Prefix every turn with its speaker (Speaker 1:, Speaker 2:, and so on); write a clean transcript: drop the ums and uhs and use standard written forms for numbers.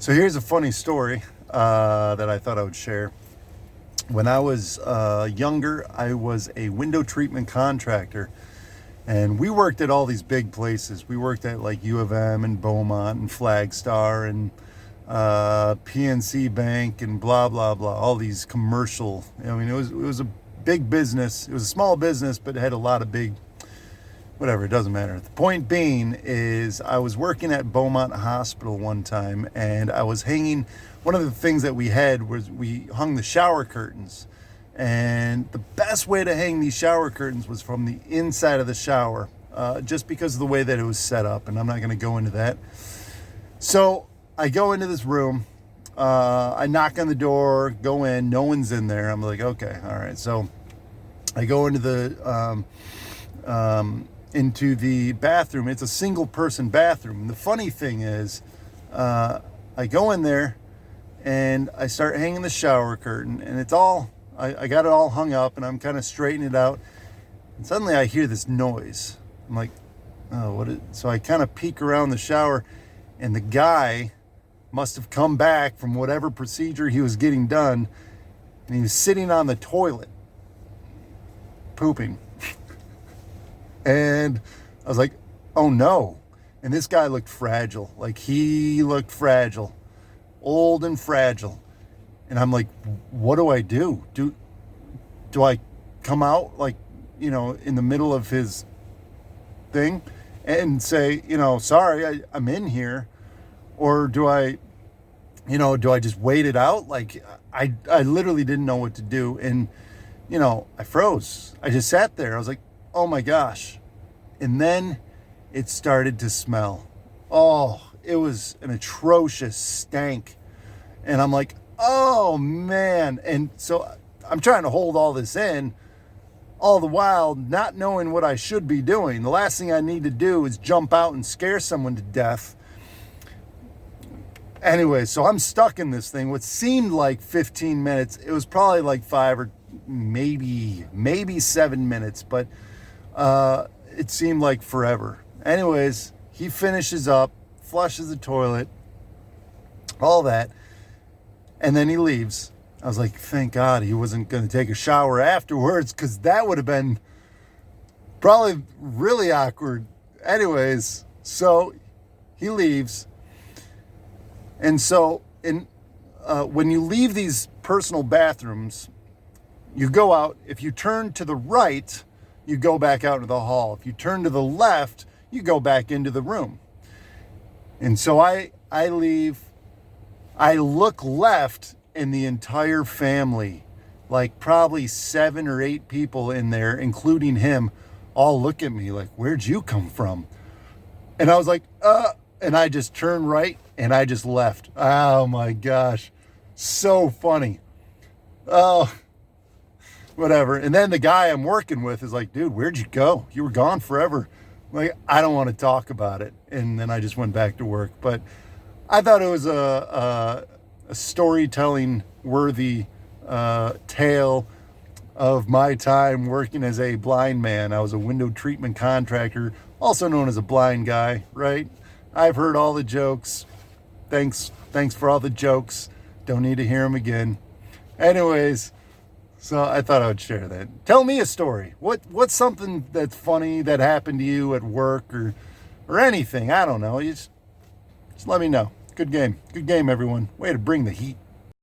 Speaker 1: So here's a funny story that I thought I would share. When I was younger, I was a window treatment contractor, and we worked at all these big places. We worked at like U of M and Beaumont and Flagstar and PNC Bank and blah blah blah. All these commercial. I mean, it was a big business. It was a small business, but it had a lot of big. Whatever, it doesn't matter. The point being is I was working at Beaumont Hospital one time, and I was hanging, one of the things that we had was we hung the shower curtains. And the best way to hang these shower curtains was from the inside of the shower, just because of the way that it was set up, and I'm not going to go into that. So I go into this room, I knock on the door, go in, no one's in there. I'm like, okay, all right. So I go into the bathroom. It's a single person bathroom. And the funny thing is, I go in there and I start hanging the shower curtain, and it's all, I got it all hung up, and I'm kind of straightening it out. And suddenly I hear this noise. I'm like, oh, what is, so I kind of peek around the shower, and the guy must have come back from whatever procedure he was getting done, and he was sitting on the toilet, pooping. And I was like, oh no. And this guy looked fragile. Like, he looked fragile. Old and fragile. And I'm like, what do I do? Do I come out, like, you know, in the middle of his thing and say, you know, sorry, I'm in here? Or do I just wait it out? Like, I literally didn't know what to do. And, you know, I froze. I just sat there. I was like, oh my gosh. And then it started to smell. Oh, it was an atrocious stank. And I'm like, oh man. And so I'm trying to hold all this in, all the while not knowing what I should be doing. The last thing I need to do is jump out and scare someone to death. Anyway, so I'm stuck in this thing. What seemed like 15 minutes, it was probably like 5 or maybe 7 minutes, but it seemed like forever. Anyways, he finishes up, flushes the toilet, all that, and then he leaves. I was like, thank God he wasn't going to take a shower afterwards, because that would have been probably really awkward. Anyways, so he leaves. And so when you leave these personal bathrooms, you go out. If you turn to the right, you go back out into the hall. If you turn to the left, you go back into the room. And so I leave. I look left, and the entire family, like probably 7 or 8 people in there, including him, all look at me like, where'd you come from? And I was like, and I just turned right, and I just left. Oh my gosh. So funny. Oh, whatever. And then the guy I'm working with is like, dude, where'd you go? You were gone forever. I'm like, I don't want to talk about it. And then I just went back to work. But I thought it was a storytelling worthy tale of my time working as a blind man. I was a window treatment contractor, also known as a blind guy, right? I've heard all the jokes. Thanks for all the jokes. Don't need to hear them again. Anyways, so I thought I would share that. Tell me a story. What's something that's funny that happened to you at work or anything? I don't know. You just let me know. Good game, everyone. Way to bring the heat.